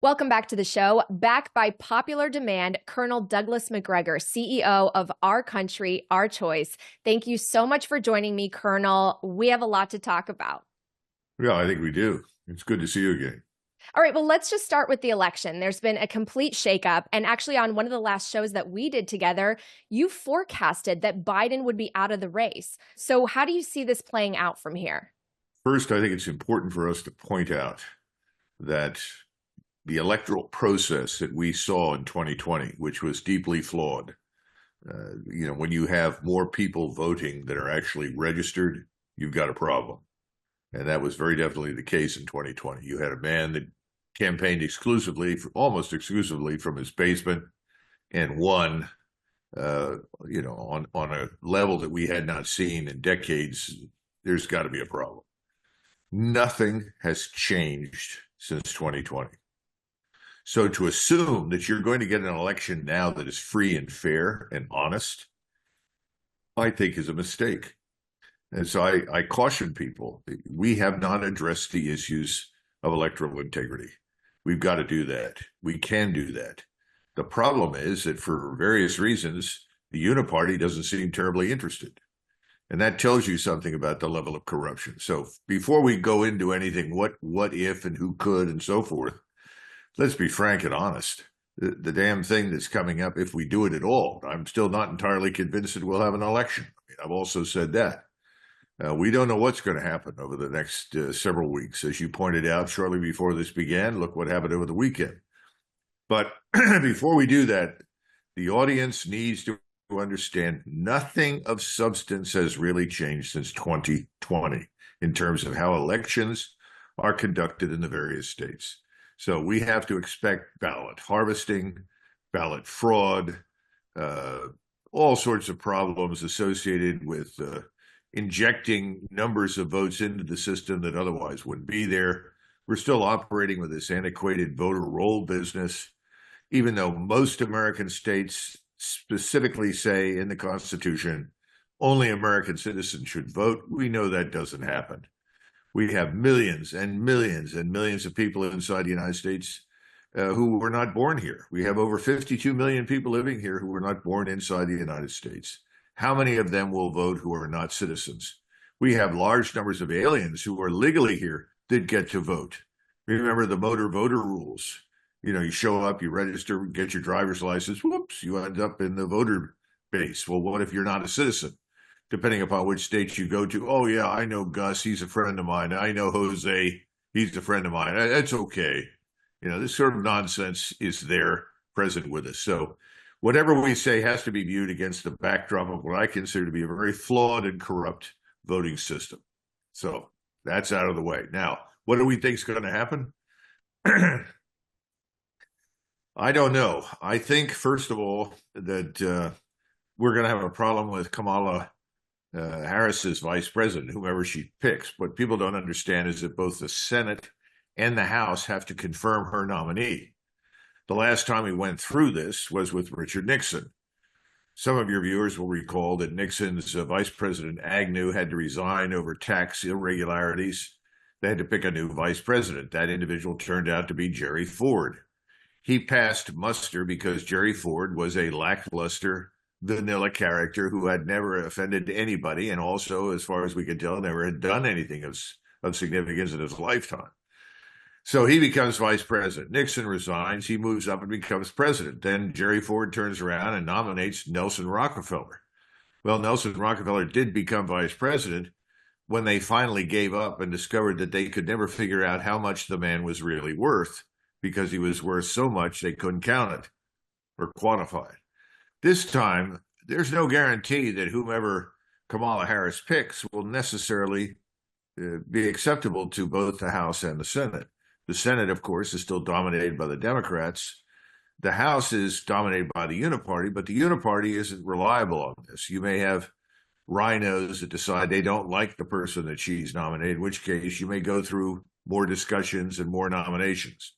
Welcome back to the show. Back by popular demand, Colonel Douglas Macgregor, CEO of Our Country, Our Choice. Thank you so much for joining me, Colonel. We have a lot to talk about. Yeah, I think we do. It's good to see you again. All right, well, let's just start with the election. There's been a complete shakeup. And actually, on one of the last shows that we did together, you forecasted that Biden would be out of the race. So how do you see this playing out from here? First, I think it's important for us to point out that the electoral process that we saw in 2020, which was deeply flawed, when you have more people voting that are actually registered, you've got a problem. And that was very definitely the case in 2020. You had a man that campaigned almost exclusively from his basement and won, on a level that we had not seen in decades. There's got to be a problem. Nothing has changed since 2020. So to assume that you're going to get an election now that is free and fair and honest, I think is a mistake. And so I caution people, we have not addressed the issues of electoral integrity. We've got to do that. We can do that. The problem is that for various reasons, the uniparty doesn't seem terribly interested. And that tells you something about the level of corruption. So before we go into anything, what if and who could and so forth, let's be frank and honest. The damn thing that's coming up, if we do it at all, I'm still not entirely convinced that we'll have an election. I've also said that. We don't know what's going to happen over the next several weeks. As you pointed out shortly before this began, look what happened over the weekend. But before we do that, the audience needs to understand nothing of substance has really changed since 2020 in terms of how elections are conducted in the various states. So we have to expect ballot harvesting, ballot fraud, all sorts of problems associated with injecting numbers of votes into the system that otherwise wouldn't be there. We're still operating with this antiquated voter roll business, even though most American states specifically say in the Constitution, only American citizens should vote. We know that doesn't happen. We have millions and millions and millions of people inside the United States who were not born here. We have over 52 million people living here who were not born inside the United States. How many of them will vote who are not citizens? We have large numbers of aliens who are legally here that get to vote. Remember the motor voter rules. You show up, you register, get your driver's license, whoops, you end up in the voter base. Well, what if you're not a citizen? Depending upon which state you go to, oh, yeah, I know Gus, he's a friend of mine. I know Jose, he's a friend of mine. That's okay. This sort of nonsense is there present with us. So whatever we say has to be viewed against the backdrop of what I consider to be a very flawed and corrupt voting system. So that's out of the way. Now, what do we think is going to happen? I don't know. I think, first of all, that we're going to have a problem with Kamala Harris as vice president, whomever she picks. What people don't understand is that both the Senate and the House have to confirm her nominee. The last time we went through this was with Richard Nixon. Some of your viewers will recall that Nixon's Vice President Agnew had to resign over tax irregularities. They had to pick a new vice president. That individual turned out to be Jerry Ford. He passed muster because Jerry Ford was a lackluster, vanilla character who had never offended anybody and also, as far as we could tell, never had done anything of significance in his lifetime. So he becomes vice president. Nixon resigns. He moves up and becomes president. Then Jerry Ford turns around and nominates Nelson Rockefeller. Well, Nelson Rockefeller did become vice president when they finally gave up and discovered that they could never figure out how much the man was really worth because he was worth so much they couldn't count it or quantify it. This time, there's no guarantee that whomever Kamala Harris picks will necessarily be acceptable to both the House and the Senate. The Senate, of course, is still dominated by the Democrats. The House is dominated by the Uniparty, but the Uniparty isn't reliable on this. You may have rhinos that decide they don't like the person that she's nominated, in which case you may go through more discussions and more nominations.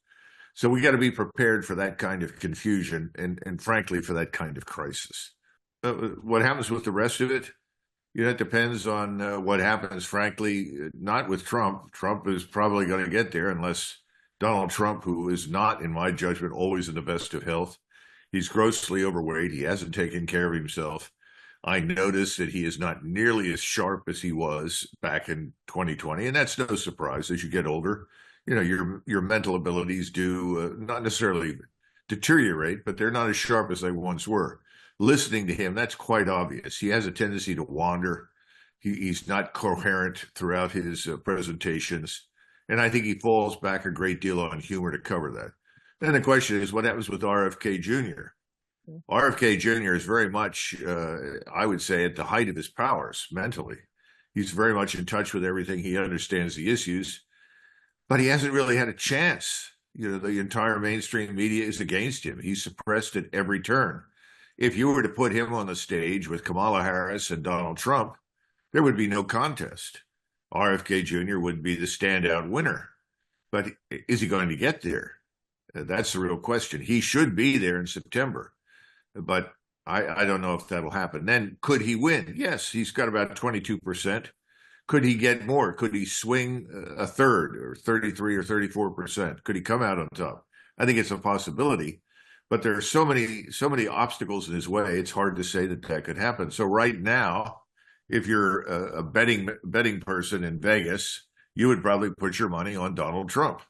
So we got to be prepared for that kind of confusion and frankly, for that kind of crisis. What happens with the rest of it? It depends on what happens, frankly, not with Trump. Trump is probably going to get there unless Donald Trump, who is not, in my judgment, always in the best of health. He's grossly overweight. He hasn't taken care of himself. I noticed that he is not nearly as sharp as he was back in 2020, and that's no surprise. As you get older, you know, your mental abilities do not necessarily deteriorate, but they're not as sharp as they once were. Listening to him, that's quite obvious. He has a tendency to wander. He's not coherent throughout his presentations, and I think he falls back a great deal on humor to cover that. Then the question is, what happens with RFK Jr.? RFK Jr. is very much, I would say, at the height of his powers mentally. He's very much in touch with everything. He understands the issues, but he hasn't really had a chance. You know, the entire mainstream media is against him. He's suppressed at every turn. If you were to put him on the stage with Kamala Harris and Donald Trump, there would be no contest. RFK Jr. would be the standout winner. But is he going to get there? That's the real question. He should be there in September, but I don't know if that'll happen. Then could he win? Yes, he's got about 22%. Could he get more? Could he swing a third, or 33 or 34%? Could he come out on top? I think it's a possibility, but there are so many obstacles in his way. It's hard to say that that could happen. So right now, if you're a betting person in Vegas, you would probably put your money on Donald Trump.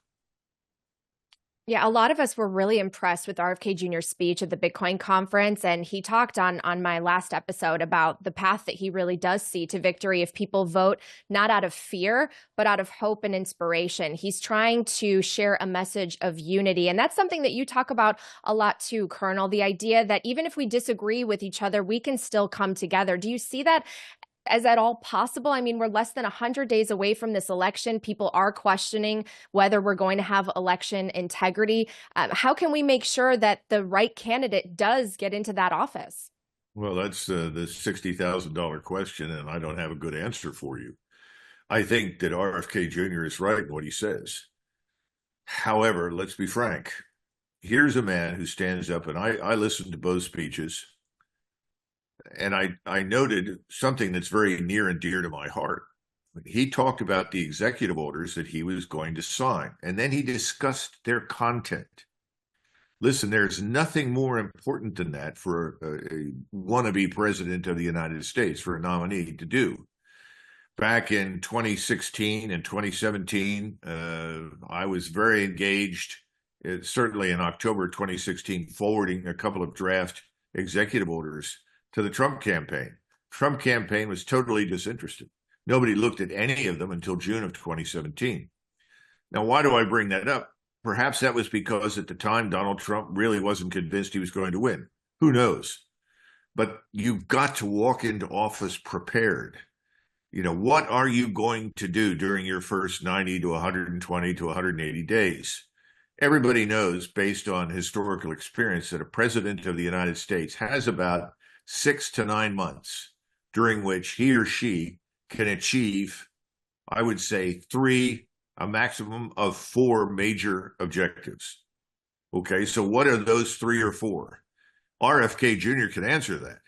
Yeah, a lot of us were really impressed with RFK Jr.'s speech at the Bitcoin conference. And he talked on my last episode about the path that he really does see to victory if people vote not out of fear, but out of hope and inspiration. He's trying to share a message of unity. And that's something that you talk about a lot too, Colonel, the idea that even if we disagree with each other, we can still come together. Do you see that as at all possible? I mean, we're less than 100 days away from this election. People are questioning whether we're going to have election integrity. How can we make sure that the right candidate does get into that office? Well, that's the $60,000 question, and I don't have a good answer for you. I think that RFK Jr. is right in what he says. However, let's be frank. Here's a man who stands up, and I listened to both speeches, and I noted something that's very near and dear to my heart. He talked about the executive orders that he was going to sign, and then he discussed their content. Listen, there's nothing more important than that for a wannabe president of the United States, for a nominee to do. Back in 2016 and 2017, I was very engaged, certainly in October 2016, forwarding a couple of draft executive orders to the Trump campaign. Trump campaign was totally disinterested. Nobody looked at any of them until June of 2017. Now, why do I bring that up? Perhaps that was because at the time Donald Trump really wasn't convinced he was going to win. Who knows? But you've got to walk into office prepared. You know, what are you going to do during your first 90 to 120 to 180 days? Everybody knows, based on historical experience, that a president of the United States has about 6 to 9 months during which he or she can achieve, I would say, a maximum of 4 major objectives. Okay, so what are those 3 or 4? RFK Jr. can answer that.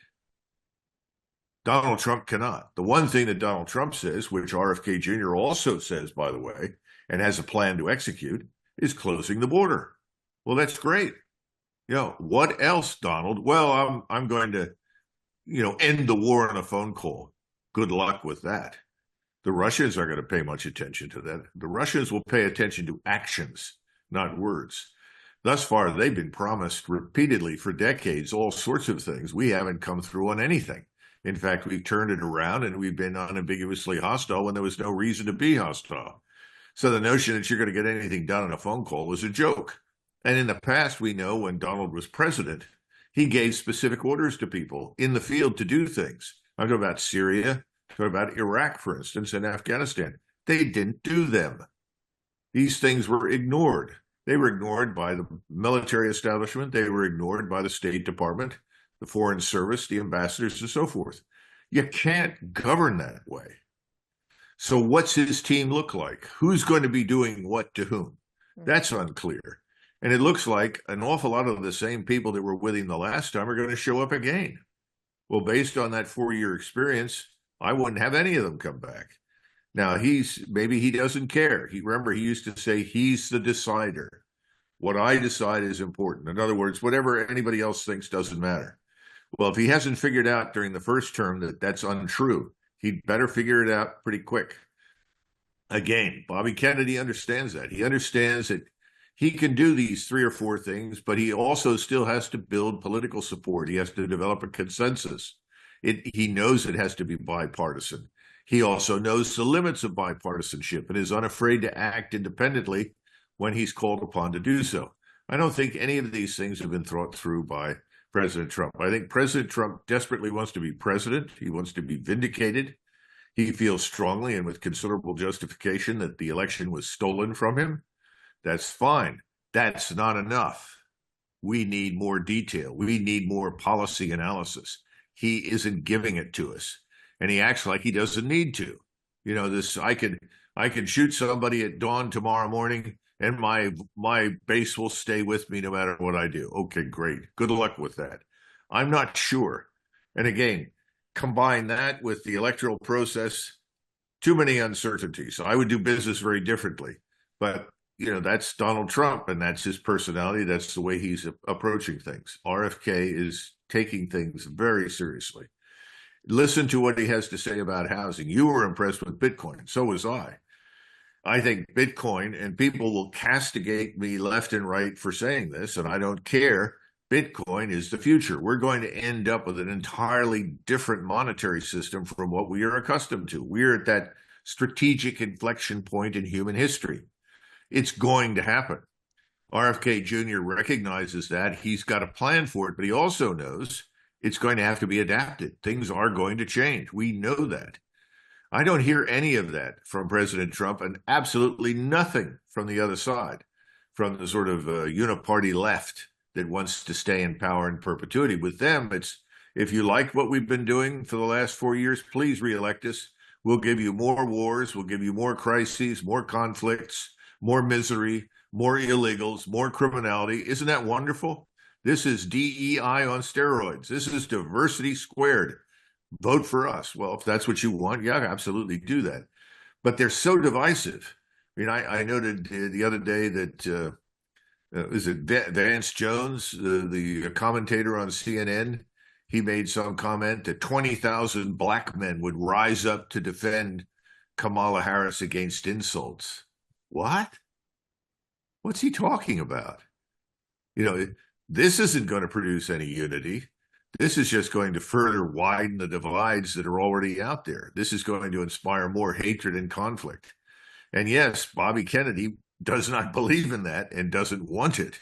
Donald Trump cannot. The one thing that Donald Trump says, which RFK Jr. also says, by the way, and has a plan to execute, is closing the border. Well, that's great. You know, what else, Donald? Well, I'm going to, end the war on a phone call. Good luck with that. The Russians aren't going to pay much attention to that. The Russians will pay attention to actions, not words. Thus far, they've been promised repeatedly for decades all sorts of things. We haven't come through on anything. In fact, we've turned it around and we've been unambiguously hostile when there was no reason to be hostile. So the notion that you're going to get anything done on a phone call is a joke. And in the past, we know when Donald was president, he gave specific orders to people in the field to do things. I'm talking about Syria, I'm talking about Iraq, for instance, and Afghanistan. They didn't do them. These things were ignored. They were ignored by the military establishment. They were ignored by the State Department, the Foreign Service, the ambassadors, and so forth. You can't govern that way. So what's his team look like? Who's going to be doing what to whom? That's unclear. And it looks like an awful lot of the same people that were with him the last time are going to show up again. Well, based on that 4-year experience, I wouldn't have any of them come back. Now maybe he doesn't care. Remember, he used to say he's the decider. What I decide is important. In other words, whatever anybody else thinks doesn't matter. Well, if he hasn't figured out during the first term that that's untrue, he'd better figure it out pretty quick. Again, Bobby Kennedy understands that. He understands that he can do these 3 or 4 things, but he also still has to build political support. He has to develop a consensus. He knows it has to be bipartisan. He also knows the limits of bipartisanship and is unafraid to act independently when he's called upon to do so. I don't think any of these things have been thought through by President Trump. I think President Trump desperately wants to be president. He wants to be vindicated. He feels strongly and with considerable justification that the election was stolen from him. That's fine. That's not enough. We need more detail. We need more policy analysis. He isn't giving it to us, and he acts like he doesn't need to. You know, this I could shoot somebody at dawn tomorrow morning, and my base will stay with me no matter what I do. Okay, great. Good luck with that. I'm not sure. And again, combine that with the electoral process, too many uncertainties. I would do business very differently. But, you know, that's Donald Trump, and that's his personality. That's the way he's approaching things. RFK is taking things very seriously. Listen to what he has to say about housing. You were impressed with Bitcoin. So was I. I think Bitcoin, and people will castigate me left and right for saying this, and I don't care. Bitcoin is the future. We're going to end up with an entirely different monetary system from what we are accustomed to. We're at that strategic inflection point in human history. It's going to happen. RFK Jr. recognizes that. He's got a plan for it, but he also knows it's going to have to be adapted. Things are going to change. We know that. I don't hear any of that from President Trump, and absolutely nothing from the other side, from the sort of uniparty left that wants to stay in power in perpetuity. With them, it's, if you like what we've been doing for the last 4 years, please reelect us. We'll give you more wars. We'll give you more crises, more conflicts, more misery, more illegals, more criminality. Isn't that wonderful? This is DEI on steroids. This is diversity squared. Vote for us. Well, if that's what you want, yeah, absolutely do that. But they're so divisive. I mean, I noted the other day that, is it Vance Jones, the commentator on CNN? He made some comment that 20,000 black men would rise up to defend Kamala Harris against insults. What? What's he talking about? You know, this isn't going to produce any unity. This is just going to further widen the divides that are already out there. This is going to inspire more hatred and conflict. And yes, Bobby Kennedy does not believe in that and doesn't want it.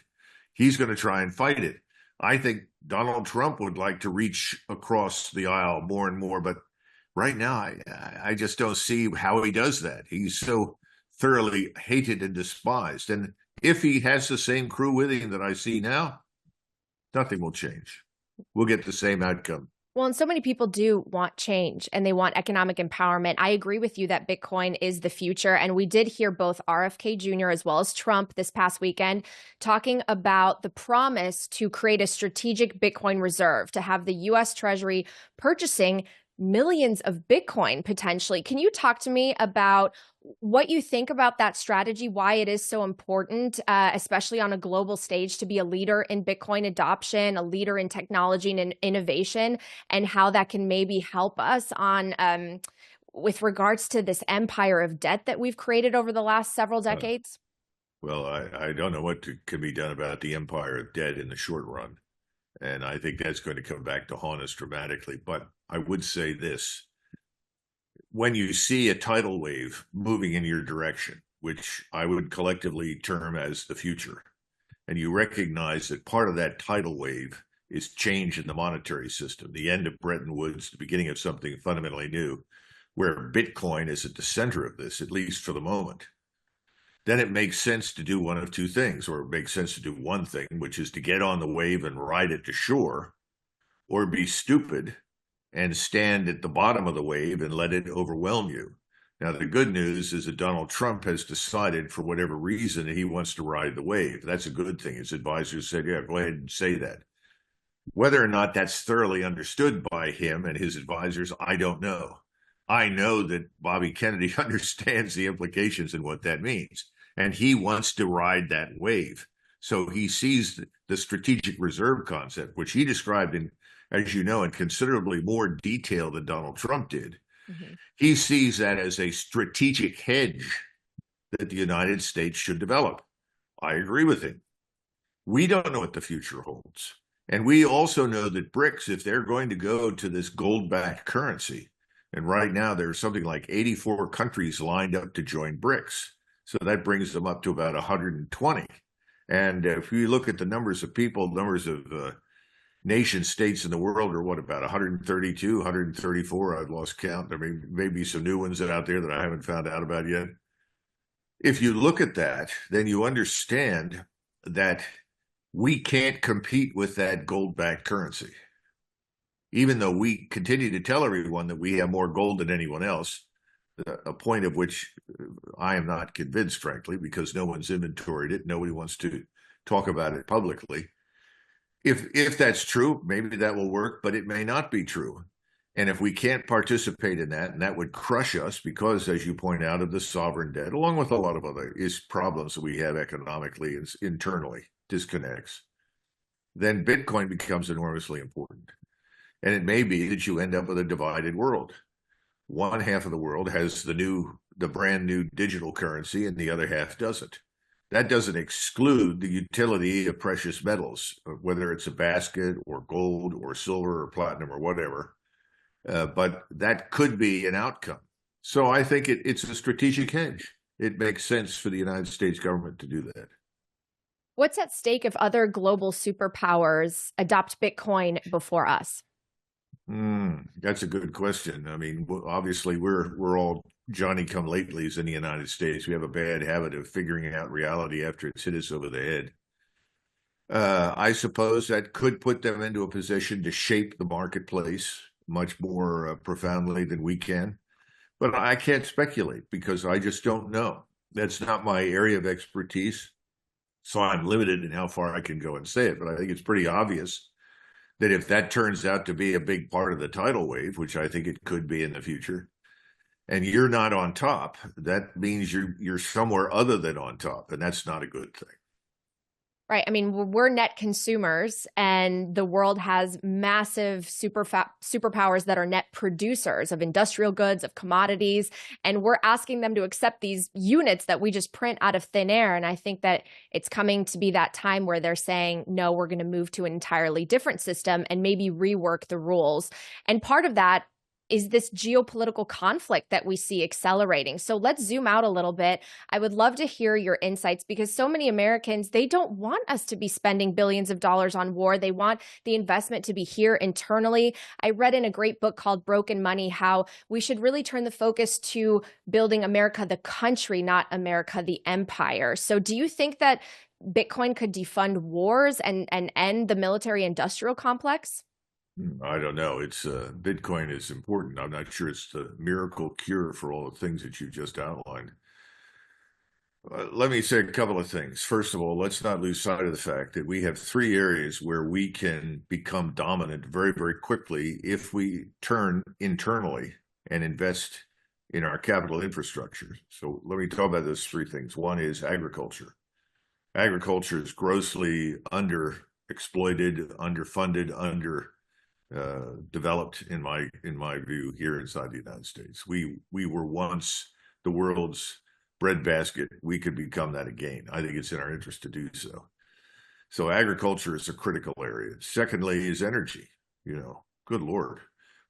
He's going to try and fight it. I think Donald Trump would like to reach across the aisle more and more, but right now I just don't see how he does that. He's so thoroughly hated and despised. And if he has the same crew with him that I see now, nothing will change. We'll get the same outcome. Well, and so many people do want change and they want economic empowerment. I agree with you that Bitcoin is the future. And we did hear both RFK Jr. as well as Trump this past weekend talking about the promise to create a strategic Bitcoin reserve, to have the US Treasury purchasing millions of Bitcoin potentially. Can you talk to me about what you think about that strategy, why it is so important, especially on a global stage, to be a leader in Bitcoin adoption, a leader in technology and innovation, and how that can maybe help us on with regards to this empire of debt that we've created over the last several decades? Well, I don't know what can be done about the empire of debt in the short run. And I think that's going to come back to haunt us dramatically. But I would say this. When you see a tidal wave moving in your direction, which I would collectively term as the future, and you recognize that part of that tidal wave is change in the monetary system, the end of Bretton Woods, the beginning of something fundamentally new, where Bitcoin is at the center of this, at least for the moment, then it makes sense to do one of two things, or it makes sense to do one thing, which is to get on the wave and ride it to shore, or be stupid and stand at the bottom of the wave and let it overwhelm you. Now, the good news is that Donald Trump has decided, for whatever reason, that he wants to ride the wave. That's a good thing. His advisors said, yeah, go ahead and say that. Whether or not that's thoroughly understood by him and his advisors, I don't know. I know that Bobby Kennedy understands the implications and what that means. And he wants to ride that wave. So he sees the strategic reserve concept, which he described in, as you know, in considerably more detail than Donald Trump did. Mm-hmm. He sees that as a strategic hedge that the United States should develop. I agree with him. We don't know what the future holds. And we also know that BRICS, if they're going to go to this gold-backed currency, and right now there's something like 84 countries lined up to join BRICS. So that brings them up to about 120. And if you look at the numbers of people, numbers of nation states in the world are what, about 132, 134? I've lost count. There may be some new ones out there that I haven't found out about yet. If you look at that, then you understand that we can't compete with that gold-backed currency. Even though we continue to tell everyone that we have more gold than anyone else, a point of which I am not convinced, frankly, because no one's inventoried it. Nobody wants to talk about it publicly. If that's true, maybe that will work, but it may not be true. And if we can't participate in that, and that would crush us because, as you point out, of the sovereign debt, along with a lot of other problems that we have economically and internally, disconnects, then Bitcoin becomes enormously important. And it may be that you end up with a divided world. One half of the world has the brand new digital currency, and the other half doesn't. That doesn't exclude the utility of precious metals, whether it's a basket or gold or silver or platinum or whatever. But that could be an outcome. So I think it's a strategic hedge. It makes sense for the United States government to do that. What's at stake if other global superpowers adopt Bitcoin before us? That's a good question. I mean, obviously, we're all Johnny-come-latelys in the United States. We have a bad habit of figuring out reality after it's hit us over the head. I suppose that could put them into a position to shape the marketplace much more profoundly than we can. But I can't speculate because I just don't know. That's not my area of expertise. So I'm limited in how far I can go and say it. But I think it's pretty obvious that if that turns out to be a big part of the tidal wave, which I think it could be in the future, and you're not on top, that means you're somewhere other than on top, and that's not a good thing. Right. I mean, we're net consumers, and the world has massive superpowers that are net producers of industrial goods, of commodities, and we're asking them to accept these units that we just print out of thin air. And I think that it's coming to be that time where they're saying, no, we're going to move to an entirely different system and maybe rework the rules. And part of that is this geopolitical conflict that we see accelerating. So let's zoom out a little bit. I would love to hear your insights because so many Americans, they don't want us to be spending billions of dollars on war. They want the investment to be here internally. I read in a great book called Broken Money how we should really turn the focus to building America the country, not America the empire. So do you think that Bitcoin could defund wars and end the military-industrial complex? I don't know. It's Bitcoin is important. I'm not sure it's the miracle cure for all the things that you just outlined. Let me say a couple of things. First of all, let's not lose sight of the fact that we have three areas where we can become dominant very, very quickly if we turn internally and invest in our capital infrastructure. So let me talk about those three things. One is agriculture. Agriculture is grossly underexploited, underfunded, developed in my view here inside the United States. We were once the world's breadbasket. We could become that again. I think it's in our interest to do so. So agriculture is a critical area. Secondly is energy. Good Lord,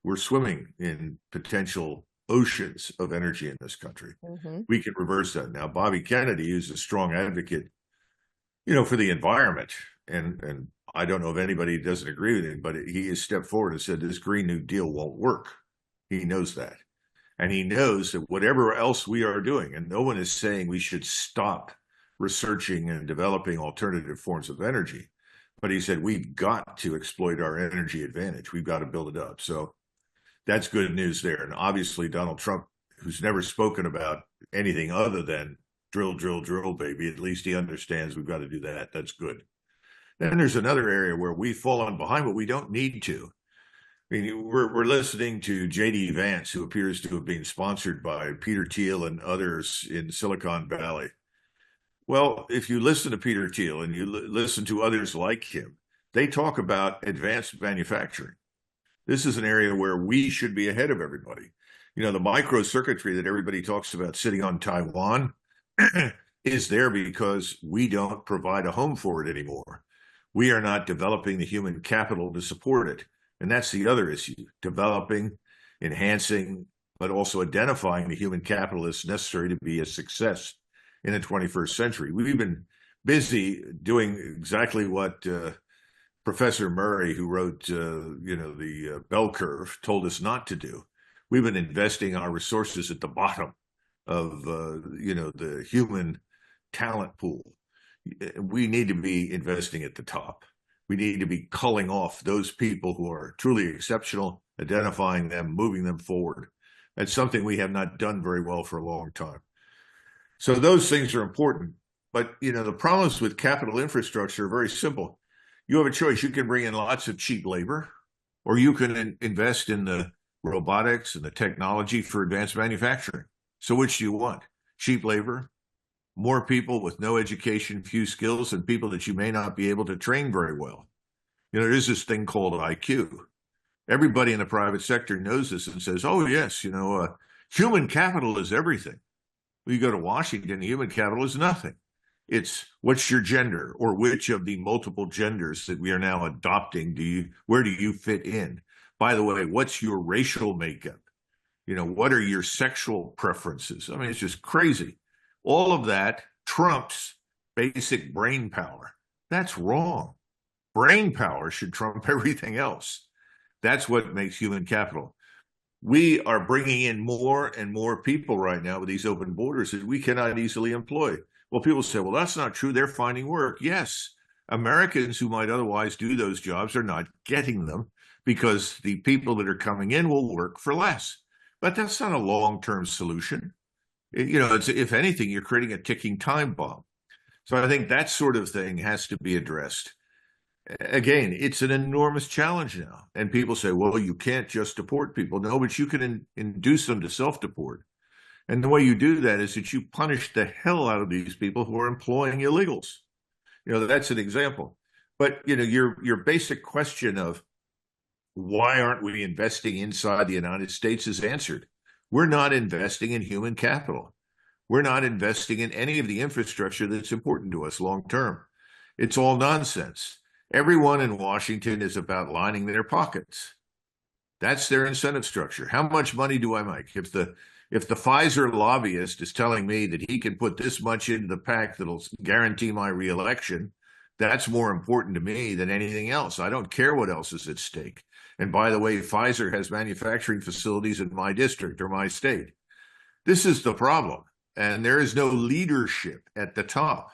we're swimming in potential oceans of energy in this country. Mm-hmm. We can reverse that. Now, Bobby Kennedy is a strong advocate, for the environment, and I don't know if anybody doesn't agree with him, but he has stepped forward and said this Green New Deal won't work. He knows that. And he knows that whatever else we are doing, and no one is saying we should stop researching and developing alternative forms of energy, but he said we've got to exploit our energy advantage. We've got to build it up. So that's good news there. And obviously Donald Trump, who's never spoken about anything other than drill, drill, drill, baby, at least he understands we've got to do that. That's good. Then there's another area where we've fallen behind, but we don't need to. I mean, we're listening to J.D. Vance, who appears to have been sponsored by Peter Thiel and others in Silicon Valley. Well, if you listen to Peter Thiel and you listen to others like him, they talk about advanced manufacturing. This is an area where we should be ahead of everybody. You know, the microcircuitry that everybody talks about sitting on Taiwan is there because we don't provide a home for it anymore. We are not developing the human capital to support it. And that's the other issue, developing, enhancing, but also identifying the human capital that's necessary to be a success in the 21st century. We've been busy doing exactly what Professor Murray, who wrote, the bell curve, told us not to do. We've been investing our resources at the bottom of, the human talent pool. We need to be investing at the top. We need to be culling off those people who are truly exceptional, identifying them, moving them forward. That's something we have not done very well for a long time. So those things are important. But, the problems with capital infrastructure are very simple. You have a choice. You can bring in lots of cheap labor, or you can invest in the robotics and the technology for advanced manufacturing. So which do you want? Cheap labor, more people with no education, few skills, and people that you may not be able to train very well. There is this thing called IQ. Everybody in the private sector knows this and says, oh, yes, human capital is everything. When you go to Washington, human capital is nothing. It's what's your gender, or which of the multiple genders that we are now adopting where do you fit in? By the way, what's your racial makeup? What are your sexual preferences? I mean, it's just crazy. All of that trumps basic brain power. That's wrong. Brain power should trump everything else. That's what makes human capital. We are bringing in more and more people right now with these open borders that we cannot easily employ. Well, people say, well, that's not true. They're finding work. Yes, Americans who might otherwise do those jobs are not getting them because the people that are coming in will work for less. But that's not a long-term solution. If anything, you're creating a ticking time bomb. So I think that sort of thing has to be addressed. Again, it's an enormous challenge now. And people say, well, you can't just deport people. No, but you can induce them to self-deport. And the way you do that is that you punish the hell out of these people who are employing illegals. That's an example. But, your basic question of why aren't we investing inside the United States is answered. We're not investing in human capital. We're not investing in any of the infrastructure that's important to us long term. It's all nonsense. Everyone in Washington is about lining their pockets. That's their incentive structure. How much money do I make? If the Pfizer lobbyist is telling me that he can put this much into the PAC that'll guarantee my reelection, that's more important to me than anything else. I don't care what else is at stake. And by the way, Pfizer has manufacturing facilities in my district or my state. This is the problem. And there is no leadership at the top.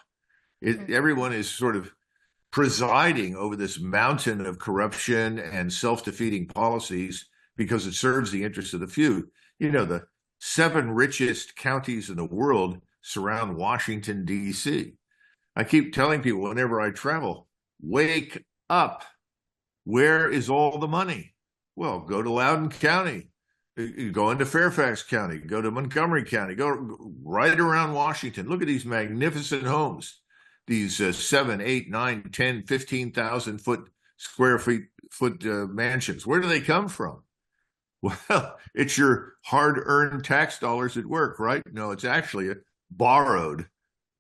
Everyone is sort of presiding over this mountain of corruption and self-defeating policies because it serves the interests of the few. The 7 richest counties in the world surround Washington, D.C. I keep telling people whenever I travel, wake up. Where is all the money? Well, go to Loudoun County, go into Fairfax County, go to Montgomery County, go right around Washington. Look at these magnificent homes, these 7, 8, 9, 10, 15,000 square foot mansions. Where do they come from? Well, it's your hard-earned tax dollars at work, right? No, it's actually borrowed.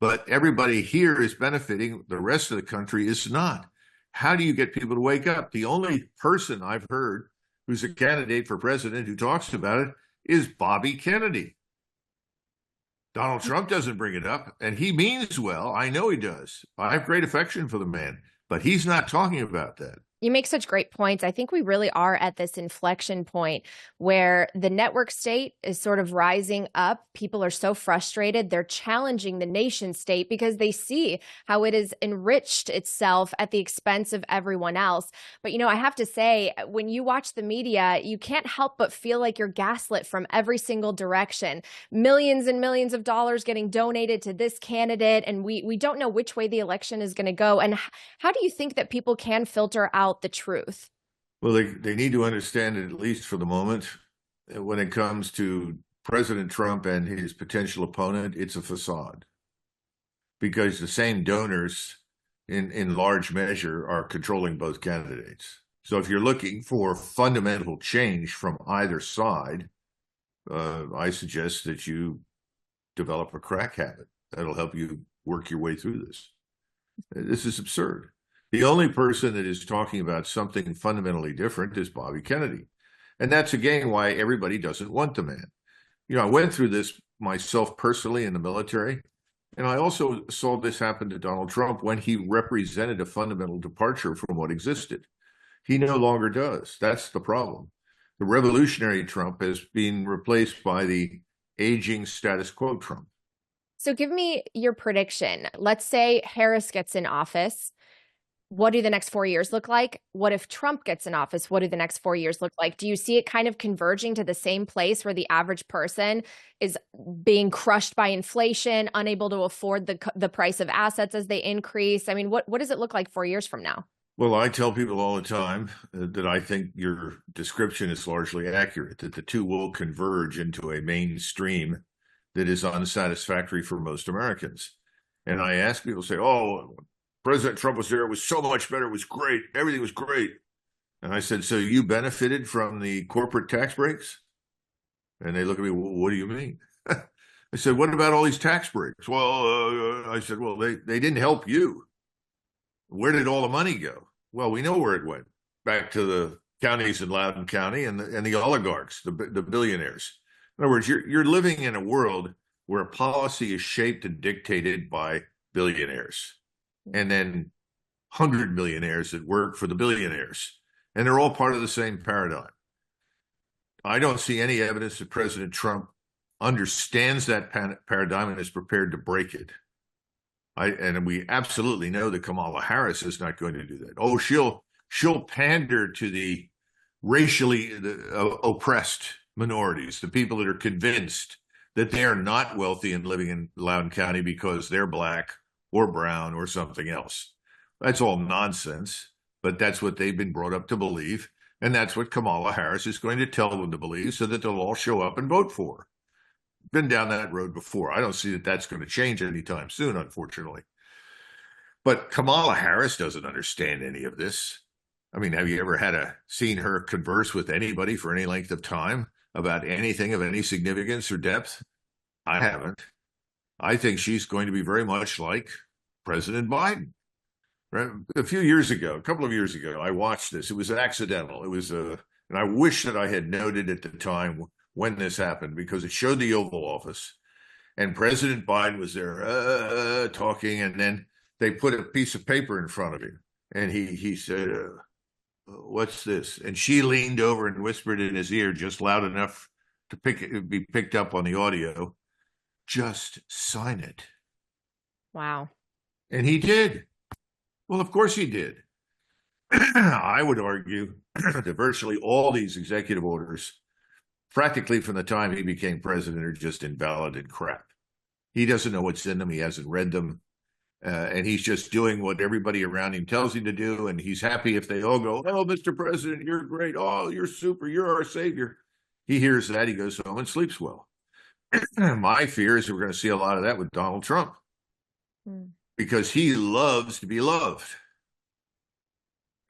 But everybody here is benefiting. The rest of the country is not. How do you get people to wake up? The only person I've heard who's a candidate for president who talks about it is Bobby Kennedy. Donald Trump doesn't bring it up, and he means well. I know he does. I have great affection for the man, but he's not talking about that. You make such great points. I think we really are at this inflection point where the network state is sort of rising up. People are so frustrated. They're challenging the nation state because they see how it has enriched itself at the expense of everyone else. But, I have to say, when you watch the media, you can't help but feel like you're gaslit from every single direction. Millions and millions of dollars getting donated to this candidate, and we don't know which way the election is going to go. And how do you think that people can filter out the truth? Well, they need to understand it, at least for the moment, when it comes to President Trump and his potential opponent, it's a facade. Because the same donors, in large measure, are controlling both candidates. So if you're looking for fundamental change from either side, I suggest that you develop a crack habit. That'll help you work your way through this. This is absurd. The only person that is talking about something fundamentally different is Bobby Kennedy. And that's again why everybody doesn't want the man. I went through this myself personally in the military, and I also saw this happen to Donald Trump when he represented a fundamental departure from what existed. He no longer does. That's the problem. The revolutionary Trump has been replaced by the aging status quo Trump. So give me your prediction. Let's say Harris gets in office. What do the next 4 years look like? What if Trump gets in office? What do the next 4 years look like? Do you see it kind of converging to the same place where the average person is being crushed by inflation, unable to afford the price of assets as they increase? I mean, what does it look like 4 years from now? Well, I tell people all the time that I think your description is largely accurate, that the two will converge into a mainstream that is unsatisfactory for most Americans. And I ask people, say, oh, President Trump was there. It was so much better. It was great. Everything was great. And I said, so you benefited from the corporate tax breaks? And they look at me, well, what do you mean? I said, what about all these tax breaks? Well, I said, well, they didn't help you. Where did all the money go? Well, we know where it went. Back to the counties in Loudoun County and the oligarchs, the billionaires. In other words, you're living in a world where policy is shaped and dictated by billionaires, and then 100 millionaires that work for the billionaires. And they're all part of the same paradigm. I don't see any evidence that President Trump understands that paradigm and is prepared to break it. And we absolutely know that Kamala Harris is not going to do that. Oh, she'll pander to the racially oppressed minorities, the people that are convinced that they are not wealthy and living in Loudoun County because they're black or brown or something else. That's all nonsense, but that's what they've been brought up to believe. And that's what Kamala Harris is going to tell them to believe so that they'll all show up and vote for her. Been down that road before. I don't see that that's going to change anytime soon, unfortunately. But Kamala Harris doesn't understand any of this. I mean, have you ever seen her converse with anybody for any length of time about anything of any significance or depth? I haven't. I think she's going to be very much like President Biden. Right? A couple of years ago, I watched this. It was accidental. It was and I wish that I had noted at the time when this happened, because it showed the Oval Office, and President Biden was there talking, and then they put a piece of paper in front of him, and he said, "What's this?" And she leaned over and whispered in his ear, just loud enough to be picked up on the audio, "Just sign it." Wow. And he did. Well, of course he did. I would argue that virtually all these executive orders, practically from the time he became president, are just invalid and crap. He doesn't know what's in them. He hasn't read them. And he's just doing what everybody around him tells him to do. And he's happy if they all go, "Oh, Mr. President, you're great. Oh, you're super. You're our savior." He hears that. He goes home and sleeps well. My fear is that we're going to see a lot of that with Donald Trump. Because he loves to be loved.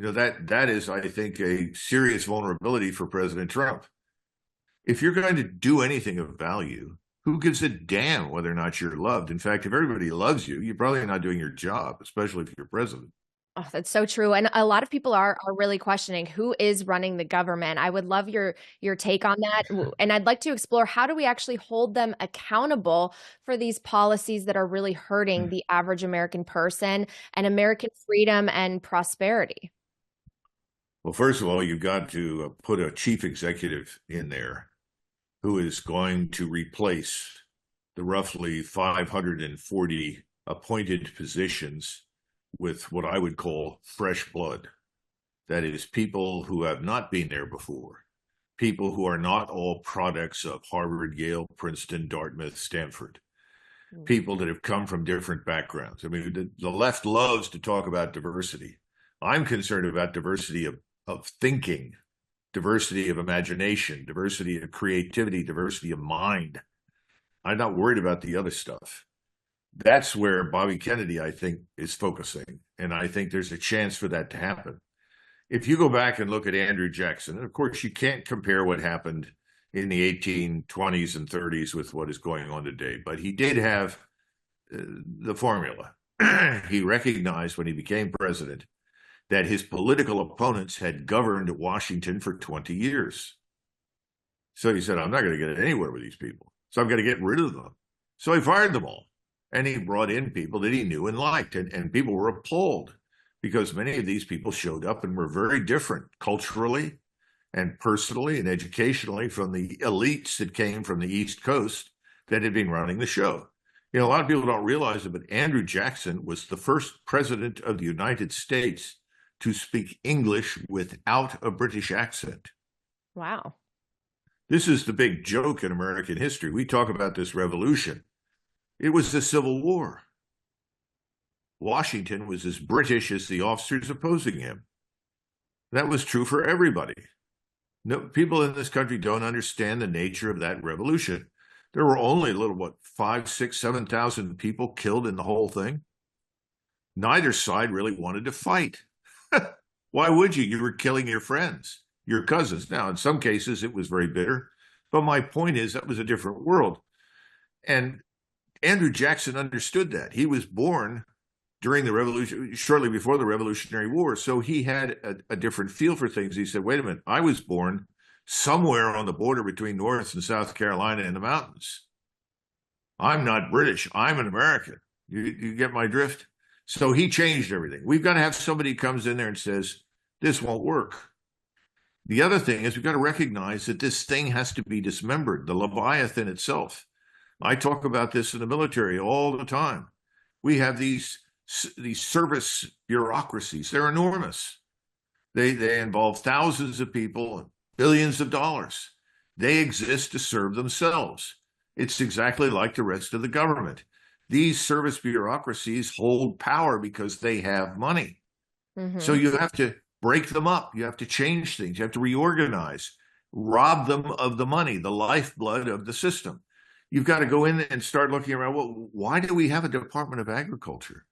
That is, I think, a serious vulnerability for President Trump. If you're going to do anything of value, who gives a damn whether or not you're loved? In fact, if everybody loves you, you're probably not doing your job, especially if you're president. Oh, that's so true. And a lot of people are really questioning who is running the government. I would love your take on that. And I'd like to explore, how do we actually hold them accountable for these policies that are really hurting the average American person and American freedom and prosperity? Well, first of all, you've got to put a chief executive in there who is going to replace the roughly 540 appointed positions with what I would call fresh blood. That is, people who have not been there before, people who are not all products of Harvard, Yale, Princeton, Dartmouth, Stanford, people that have come from different backgrounds. I mean, the left loves to talk about diversity. I'm concerned about diversity of of thinking, diversity of imagination, diversity of creativity, diversity of mind. I'm not worried about the other stuff. That's where Bobby Kennedy, I think, is focusing. And I think there's a chance for that to happen. If you go back and look at Andrew Jackson, and of course, you can't compare what happened in the 1820s and 30s with what is going on today, but he did have the formula. He recognized when he became president that his political opponents had governed Washington for 20 years. So he said, I'm not going to get anywhere with these people. So I've got to get rid of them. So he fired them all. And he brought in people that he knew and liked. And people were appalled because many of these people showed up and were very different culturally and personally and educationally from the elites that came from the East Coast that had been running the show. You know, a lot of people don't realize it, but Andrew Jackson was the first president of the United States to speak English without a British accent. Wow. This is the big joke in American history. We talk about this revolution. It was the Civil War. Washington was as British as the officers opposing him. That was true for everybody. No, people in this country don't understand the nature of that revolution. There were only 5, 6, 7,000 people killed in the whole thing. Neither side really wanted to fight. Why would you? You were killing your friends, your cousins. Now, in some cases, it was very bitter. But my point is that was a different world. And Andrew Jackson understood that. He was born during the revolution, shortly before the Revolutionary War. So he had a different feel for things. He said, wait a minute, I was born somewhere on the border between North and South Carolina in the mountains. I'm not British. I'm an American. You get my drift? So he changed everything. We've got to have somebody who comes in there and says, this won't work. The other thing is we've got to recognize that this thing has to be dismembered, the Leviathan itself. I talk about this in the military all the time. We have these service bureaucracies. They're enormous. They involve thousands of people and billions of dollars. They exist to serve themselves. It's exactly like the rest of the government. These service bureaucracies hold power because they have money. Mm-hmm. So you have to break them up. You have to change things. You have to reorganize, rob them of the money, the lifeblood of the system. You've got to go in and start looking around. Well, why do we have a Department of Agriculture?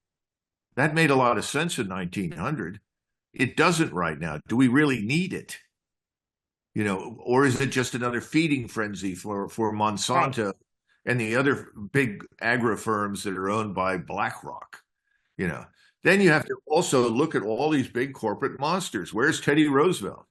That made a lot of sense in 1900. It doesn't right now. Do we really need it? You know, or is it just another feeding frenzy for Monsanto and the other big agri firms that are owned by BlackRock? You know, then you have to also look at all these big corporate monsters. Where's Teddy Roosevelt?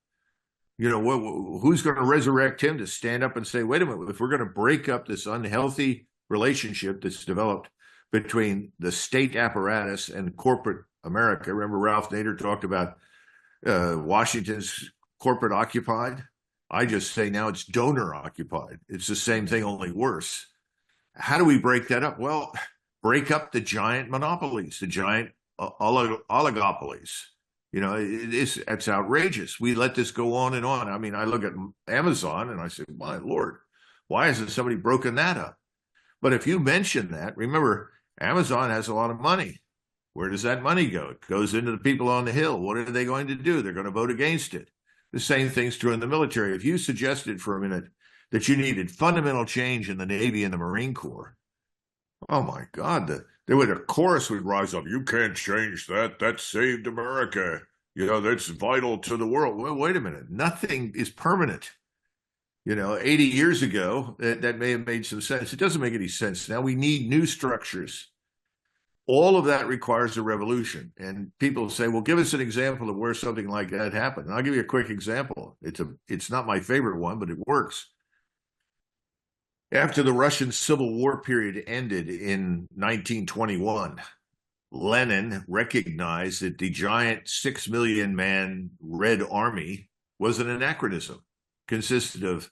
You know, who's going to resurrect him to stand up and say, wait a minute, if we're going to break up this unhealthy relationship that's developed between the state apparatus and corporate America. Remember Ralph Nader talked about Washington's corporate occupied? I just say now it's donor occupied. It's the same thing, only worse. How do we break that up? Well, break up the giant monopolies, the giant oligopolies. You know, it's outrageous. We let this go on and on. I mean, I look at Amazon and I say, my Lord, why hasn't somebody broken that up? But if you mention that, remember, Amazon has a lot of money. Where does that money go? It goes into the people on the Hill. What are they going to do? They're going to vote against it. The same thing's true in the military. If you suggested for a minute that you needed fundamental change in the Navy and the Marine Corps, oh my God, a chorus would rise up. You can't change that. That saved America. You know, that's vital to the world. Well, wait a minute. Nothing is permanent. You know, 80 years ago, that may have made some sense. It doesn't make any sense now. We need new structures. All of that requires a revolution. And people say, well, give us an example of where something like that happened. And I'll give you a quick example. It's not my favorite one, but it works. After the Russian Civil War period ended in 1921, Lenin recognized that the giant 6 million man Red Army was an anachronism, consisted of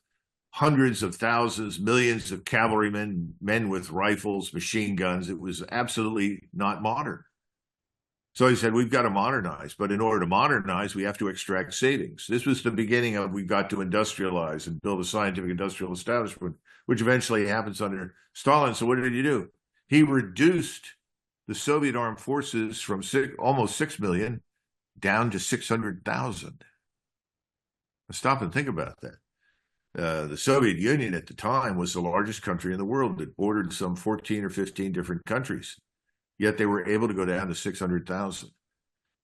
hundreds of thousands, millions of cavalrymen, men with rifles, machine guns. It was absolutely not modern. So he said, we've got to modernize. But in order to modernize, we have to extract savings. This was the beginning of we've got to industrialize and build a scientific industrial establishment, which eventually happens under Stalin. So what did he do? He reduced the Soviet armed forces from almost 6 million down to 600,000. Stop and think about that. The Soviet Union at the time was the largest country in the world. It bordered some 14 or 15 different countries, yet they were able to go down to 600,000.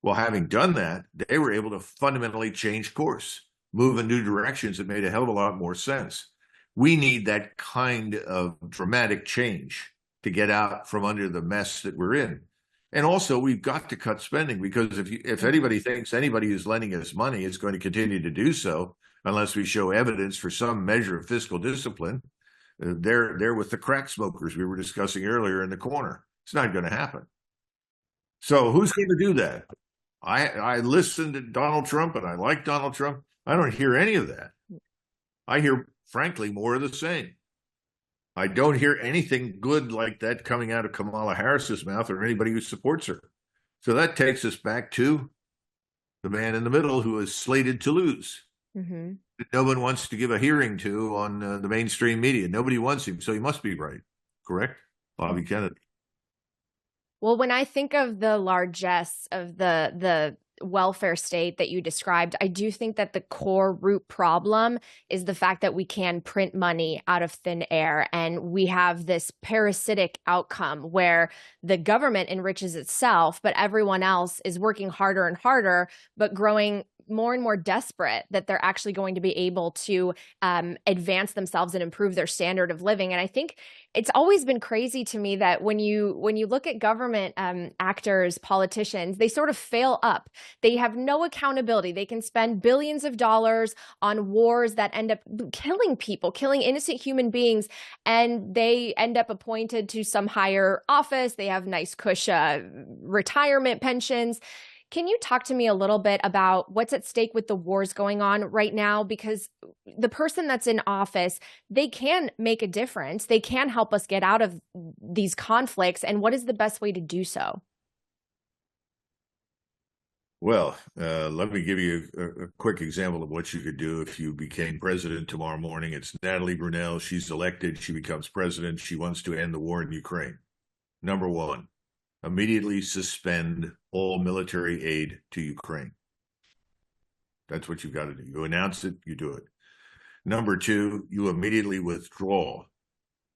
Well, having done that, they were able to fundamentally change course, move in new directions that made a hell of a lot more sense. We need that kind of dramatic change to get out from under the mess that we're in. And also, we've got to cut spending, because if anybody thinks anybody who's lending us money is going to continue to do so, unless we show evidence for some measure of fiscal discipline, they're with the crack smokers we were discussing earlier in the corner. It's not going to happen. So who's going to do that? I listened to Donald Trump, and I like Donald Trump. I don't hear any of that. I hear, frankly, more of the same. I don't hear anything good like that coming out of Kamala Harris's mouth or anybody who supports her. So that takes us back to the man in the middle who is slated to lose. Mm-hmm. That no one wants to give a hearing to on the mainstream media. Nobody wants him, so he must be right. Correct? Bobby Kennedy. Well, when I think of the largesse of the welfare state that you described, I do think that the core root problem is the fact that we can print money out of thin air, and we have this parasitic outcome where the government enriches itself, but everyone else is working harder and harder, but growing more and more desperate that they're actually going to be able to advance themselves and improve their standard of living. And I think it's always been crazy to me that when you look at government actors, politicians, they sort of fail up. They have no accountability. They can spend billions of dollars on wars that end up killing people, killing innocent human beings, and they end up appointed to some higher office. They have nice cush retirement pensions. Can you talk to me a little bit about what's at stake with the wars going on right now? Because the person that's in office, they can make a difference. They can help us get out of these conflicts. And what is the best way to do so? Well, let me give you a quick example of what you could do if you became president tomorrow morning. It's Natalie Brunell. She's elected. She becomes president. She wants to end the war in Ukraine. Number one, immediately suspend all military aid to Ukraine. That's what you've got to do. You announce it, you do it. Number two, you immediately withdraw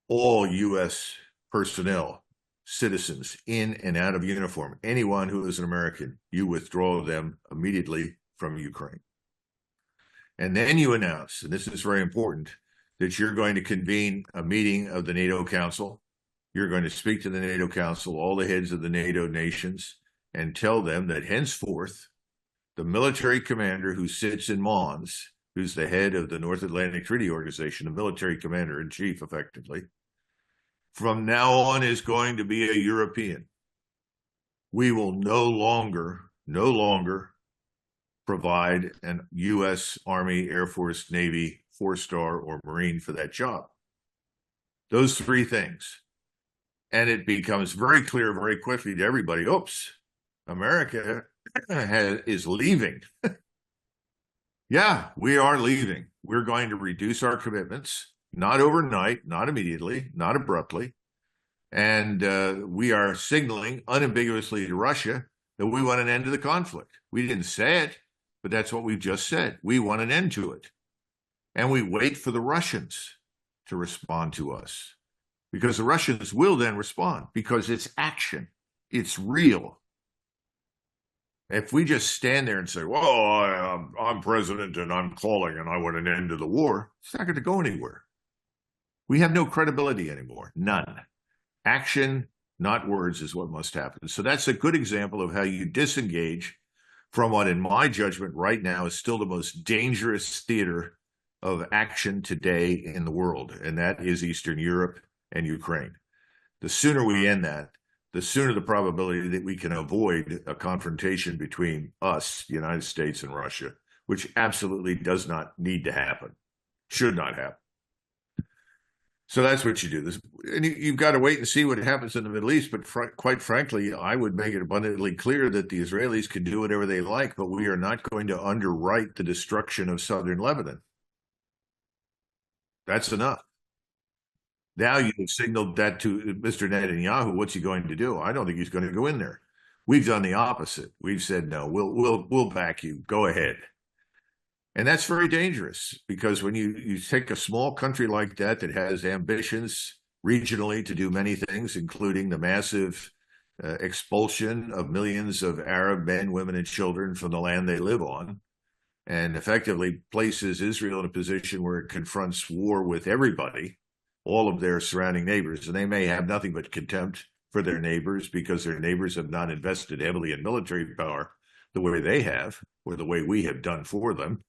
all U.S. personnel, citizens in and out of uniform. Anyone who is an American, you withdraw them immediately from Ukraine. And then you announce, and this is very important, that you're going to convene a meeting of the NATO Council. You're going to speak to the NATO Council, all the heads of the NATO nations, and tell them that henceforth, the military commander who sits in Mons, who's the head of the North Atlantic Treaty Organization, the military commander-in-chief, effectively, from now on is going to be a European. We will no longer provide an U.S. Army, Air Force, Navy, 4-star, or Marine for that job. Those three things. And it becomes very clear very quickly to everybody, oops, America is leaving. Yeah, we are leaving. We're going to reduce our commitments, not overnight, not immediately, not abruptly. And we are signaling unambiguously to Russia that we want an end to the conflict. We didn't say it, but that's what we've just said. We want an end to it. And we wait for the Russians to respond to us, because the Russians will then respond, because it's action. It's real. If we just stand there and say, well, I'm president and I'm calling and I want an end to the war, it's not going to go anywhere. We have no credibility anymore. None. Action, not words, is what must happen. So that's a good example of how you disengage from what, in my judgment, right now is still the most dangerous theater of action today in the world, and that is Eastern Europe and Ukraine. The sooner we end that, the sooner the probability that we can avoid a confrontation between us, the United States, and Russia, which absolutely does not need to happen, should not happen. So that's what you do. And you've got to wait and see what happens in the Middle East. But quite frankly, I would make it abundantly clear that the Israelis can do whatever they like, but we are not going to underwrite the destruction of southern Lebanon. That's enough. Now you've signaled that to Mr. Netanyahu. What's he going to do? I don't think he's going to go in there. We've done the opposite. We've said, no, we'll back you. Go ahead. And that's very dangerous, because when you take a small country like that that has ambitions regionally to do many things, including the massive expulsion of millions of Arab men, women, and children from the land they live on, and effectively places Israel in a position where it confronts war with everybody, all of their surrounding neighbors. And they may have nothing but contempt for their neighbors because their neighbors have not invested heavily in military power the way they have, or the way we have done for them.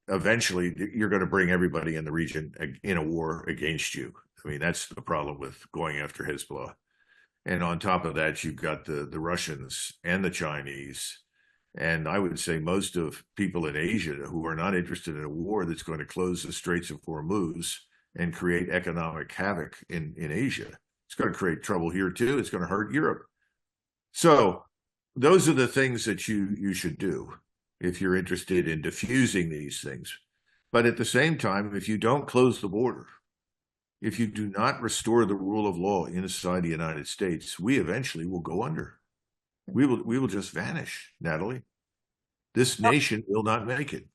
Eventually you're going to bring everybody in the region in a war against you. I mean, that's the problem with going after Hezbollah. And on top of that, you've got the Russians and the Chinese. And I would say most of people in Asia who are not interested in a war that's going to close the Straits of Hormuz and create economic havoc in Asia. It's going to create trouble here too. It's going to hurt Europe. So those are the things that you should do if you're interested in diffusing these things. But at the same time, if you don't close the border, if you do not restore the rule of law inside the United States, we eventually will go under. We will just vanish, Natalie. This nation will not make it.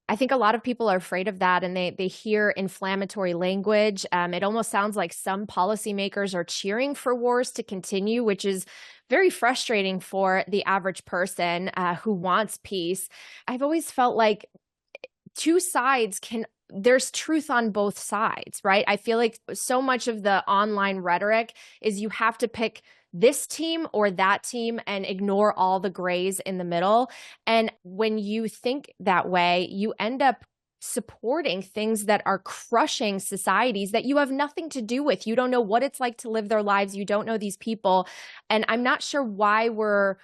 I think a lot of people are afraid of that, and they hear inflammatory language. It almost sounds like some policymakers are cheering for wars to continue, which is very frustrating for the average person who wants peace. I've always felt like there's truth on both sides, right? I feel like so much of the online rhetoric is you have to pick this team or that team and ignore all the grays in the middle. And when you think that way, you end up supporting things that are crushing societies that you have nothing to do with. You don't know what it's like to live their lives. You don't know these people. And I'm not sure why we're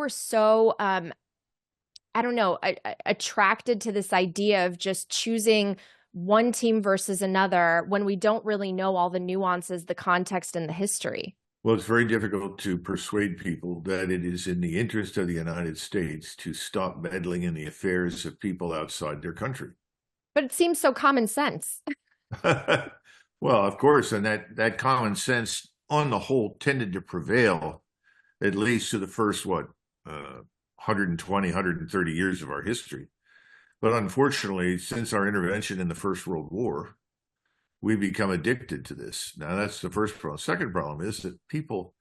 so I don't know, attracted to this idea of just choosing one team versus another when we don't really know all the nuances, the context, and the history. Well, it's very difficult to persuade people that it is in the interest of the United States to stop meddling in the affairs of people outside their country. But it seems so common sense. Well, of course, and that common sense on the whole tended to prevail, at least to the first, 120, 130 years of our history. But unfortunately, since our intervention in the First World War, we become addicted to this. Now, that's the first problem. Second problem is that people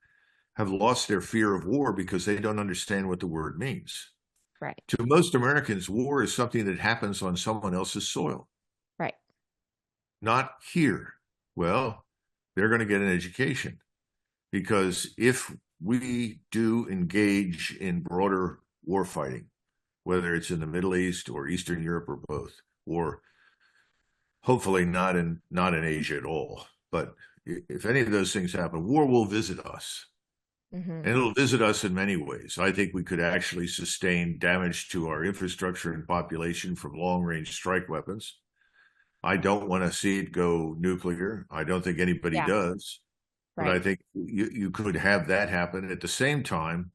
have lost their fear of war because they don't understand what the word means. Right. To most Americans, war is something that happens on someone else's soil. Right. Not here. Well, they're going to get an education, because if we do engage in broader war fighting, whether it's in the Middle East or Eastern Europe or both, or hopefully not in Asia at all. But if any of those things happen, war will visit us. Mm-hmm. And it'll visit us in many ways. I think we could actually sustain damage to our infrastructure and population from long-range strike weapons. I don't want to see it go nuclear. I don't think anybody does. Right. But I think you could have that happen. At the same time,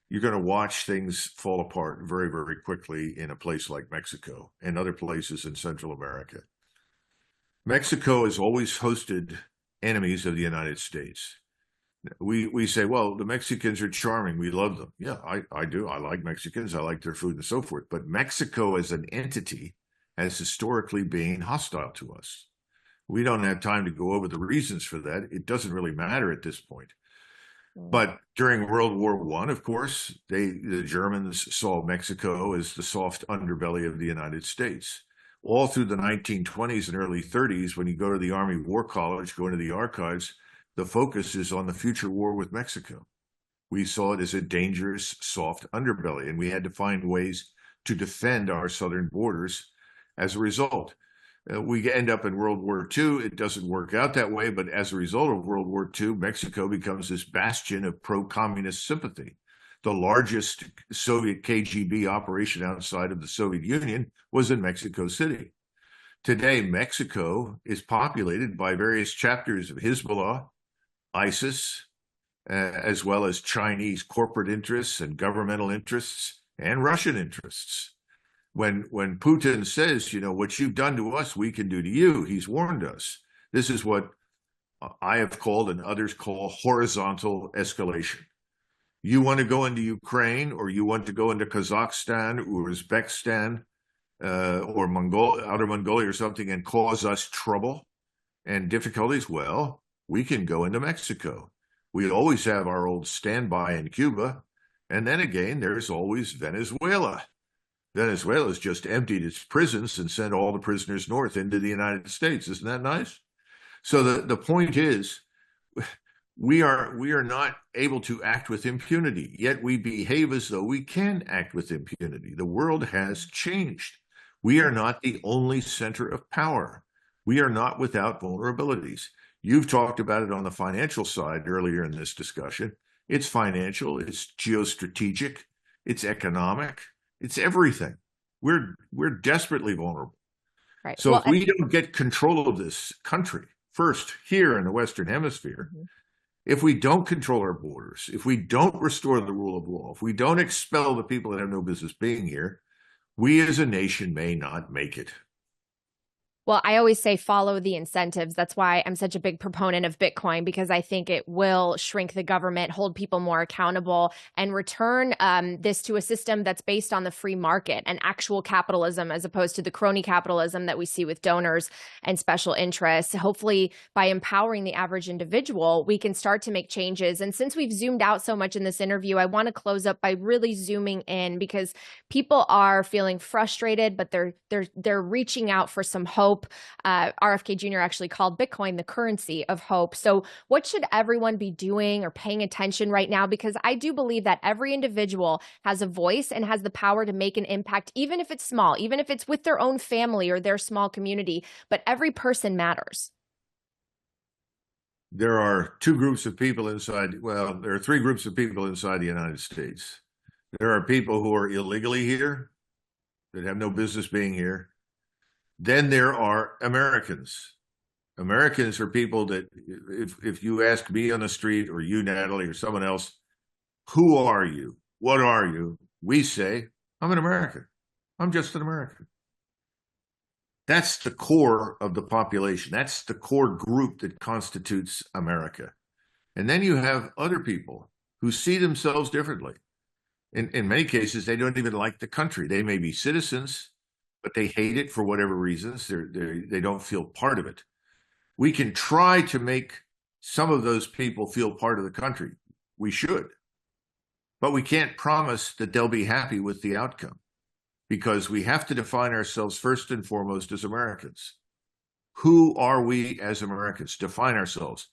you're going to watch things fall apart very, very quickly in a place like Mexico and other places in Central America. Mexico has always hosted enemies of the United States. We say, well, the Mexicans are charming. We love them. Yeah, I do. I like Mexicans. I like their food and so forth. But Mexico as an entity has historically been hostile to us. We don't have time to go over the reasons for that. It doesn't really matter at this point. But during World War I, of course, the Germans saw Mexico as the soft underbelly of the United States. All through the 1920s and early 30s, when you go to the Army War College, go into the archives, the focus is on the future war with Mexico. We saw it as a dangerous, soft underbelly, and we had to find ways to defend our southern borders as a result. We end up in World War II. It doesn't work out that way, but as a result of World War II, Mexico becomes this bastion of pro-communist sympathy. The largest Soviet KGB operation outside of the Soviet Union was in Mexico City. Today, Mexico is populated by various chapters of Hezbollah, ISIS, as well as Chinese corporate interests and governmental interests and Russian interests. When Putin says, what you've done to us, we can do to you, he's warned us. This is what I have called and others call horizontal escalation. You want to go into Ukraine, or you want to go into Kazakhstan or Uzbekistan or outer Mongolia or something and cause us trouble and difficulties? Well, we can go into Mexico. We always have our old standby in Cuba. And then again, there's always Venezuela. Venezuela's just emptied its prisons and sent all the prisoners north into the United States. Isn't that nice? So the point is, we are not able to act with impunity, yet we behave as though we can act with impunity. The world has changed. We are not the only center of power. We are not without vulnerabilities. You've talked about it on the financial side earlier in this discussion. It's financial, it's geostrategic, it's economic, it's everything. We're desperately vulnerable. Right. So if we don't get control of this country, first here in the Western Hemisphere, if we don't control our borders, if we don't restore the rule of law, if we don't expel the people that have no business being here, we as a nation may not make it. Well, I always say follow the incentives. That's why I'm such a big proponent of Bitcoin, because I think it will shrink the government, hold people more accountable, and return this to a system that's based on the free market and actual capitalism, as opposed to the crony capitalism that we see with donors and special interests. Hopefully, by empowering the average individual, we can start to make changes. And since we've zoomed out so much in this interview, I want to close up by really zooming in, because people are feeling frustrated, but they're reaching out for some hope. RFK Jr. actually called Bitcoin the currency of hope. So what should everyone be doing or paying attention right now? Because I do believe that every individual has a voice and has the power to make an impact, even if it's small, even if it's with their own family or their small community. But every person matters. There are two groups of people inside. Well, there are three groups of people inside the United States. There are people who are illegally here that have no business being here. Then there are Americans. Americans are people that, if you ask me on the street, or you, Natalie, or someone else, who are you? What are you? We say, I'm an American. I'm just an American. That's the core of the population. That's the core group that constitutes America. And then you have other people who see themselves differently. In many cases, they don't even like the country. They may be citizens, but they hate it for whatever reasons. They don't feel part of it. We can try to make some of those people feel part of the country. We should. But we can't promise that they'll be happy with the outcome, because we have to define ourselves first and foremost as Americans. Who are we as Americans? Define ourselves.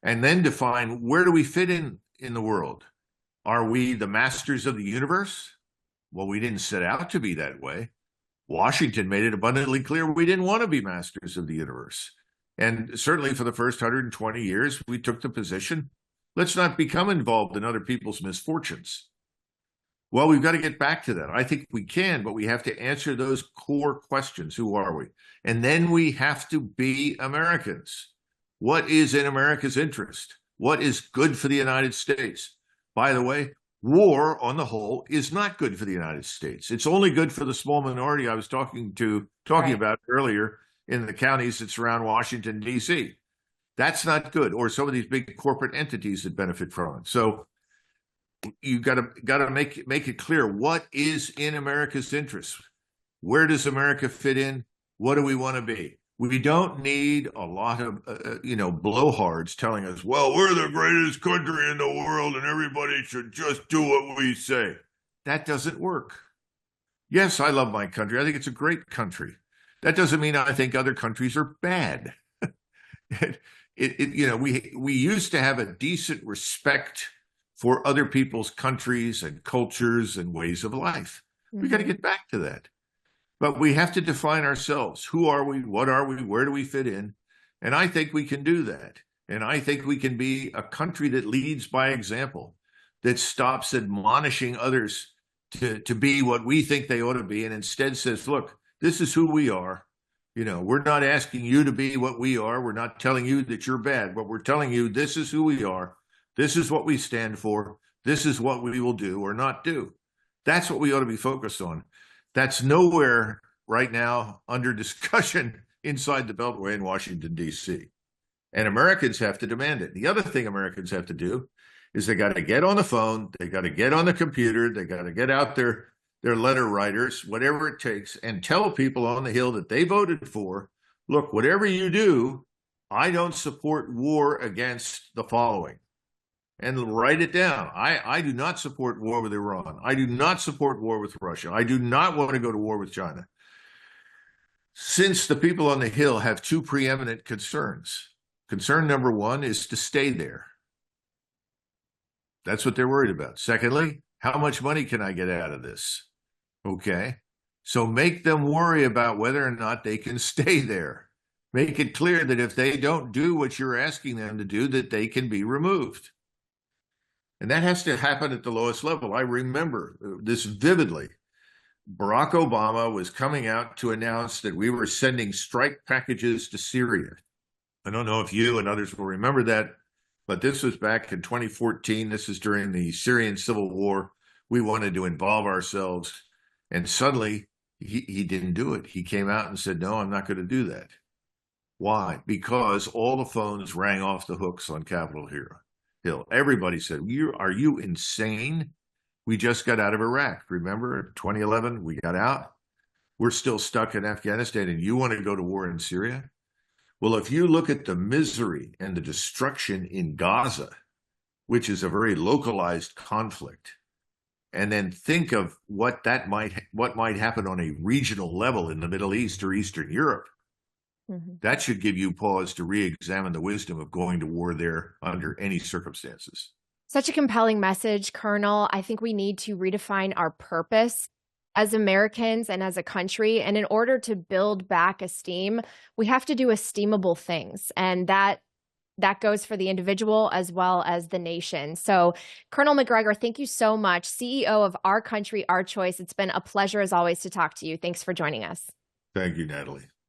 And then define, where do we fit in the world? Are we the masters of the universe? Well, we didn't set out to be that way. Washington made it abundantly clear we didn't want to be masters of the universe. And certainly for the first 120 years, we took the position, let's not become involved in other people's misfortunes. Well, we've got to get back to that. I think we can, but we have to answer those core questions. Who are we? And then we have to be Americans. What is in America's interest? What is good for the United States? By the way, war on the whole is not good for the United States. It's only good for the small minority I was talking about earlier in the counties that surround Washington, D.C. That's not good, or some of these big corporate entities that benefit from it. So you got to make it clear what is in America's interest. Where does America fit in? What do we want to be? We don't need a lot of blowhards telling us, well, we're the greatest country in the world and everybody should just do what we say. That doesn't work. Yes, I love my country. I think it's a great country. That doesn't mean I think other countries are bad. We used to have a decent respect for other people's countries and cultures and ways of life. Mm-hmm. We got to get back to that. But we have to define ourselves. Who are we? What are we? Where do we fit in? And I think we can do that. And I think we can be a country that leads by example, that stops admonishing others to be what we think they ought to be, and instead says, look, this is who we are. We're not asking you to be what we are. We're not telling you that you're bad, but we're telling you this is who we are. This is what we stand for. This is what we will do or not do. That's what we ought to be focused on. That's nowhere right now under discussion inside the Beltway in Washington, D.C. And Americans have to demand it. The other thing Americans have to do is they got to get on the phone, they got to get on the computer, they got to get out their letter writers, whatever it takes, and tell people on the Hill that they voted for, look, whatever you do, I don't support war against the following. And write it down. I do not support war with Iran. I do not support war with Russia. I do not want to go to war with China. Since the people on the Hill have two preeminent concerns. Concern number one is to stay there. That's what they're worried about. Secondly, how much money can I get out of this? Okay. So make them worry about whether or not they can stay there. Make it clear that if they don't do what you're asking them to do, that they can be removed. And that has to happen at the lowest level. I remember this vividly. Barack Obama was coming out to announce that we were sending strike packages to Syria. I don't know if you and others will remember that, but this was back in 2014. This is during the Syrian civil war. We wanted to involve ourselves. And suddenly, he didn't do it. He came out and said, no, I'm not going to do that. Why? Because all the phones rang off the hooks on Capitol Hill. Everybody said, are you insane? We just got out of Iraq. Remember, 2011, we got out. We're still stuck in Afghanistan, and you want to go to war in Syria? Well, if you look at the misery and the destruction in Gaza, which is a very localized conflict, and then think of what might happen on a regional level in the Middle East or Eastern Europe, that should give you pause to re-examine the wisdom of going to war there under any circumstances. Such a compelling message, Colonel. I think we need to redefine our purpose as Americans and as a country. And in order to build back esteem, we have to do esteemable things. And that goes for the individual as well as the nation. So, Colonel Macgregor, thank you so much. CEO of Our Country, Our Choice. It's been a pleasure as always to talk to you. Thanks for joining us. Thank you, Natalie.